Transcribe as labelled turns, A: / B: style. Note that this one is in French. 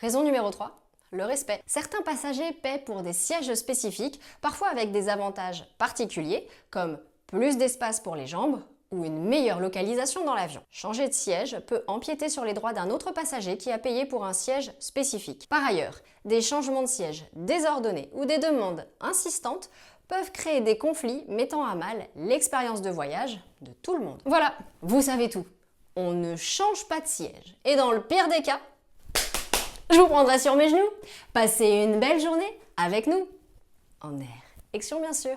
A: Raison numéro 3, le respect. Certains passagers paient pour des sièges spécifiques, parfois avec des avantages particuliers, comme plus d'espace pour les jambes ou une meilleure localisation dans l'avion. Changer de siège peut empiéter sur les droits d'un autre passager qui a payé pour un siège spécifique. Par ailleurs, des changements de siège désordonnés ou des demandes insistantes peuvent créer des conflits mettant à mal l'expérience de voyage de tout le monde. Voilà, vous savez tout. On ne change pas de siège. Et dans le pire des cas, je vous prendrai sur mes genoux. Passez une belle journée avec nous. En air. Action bien sûr.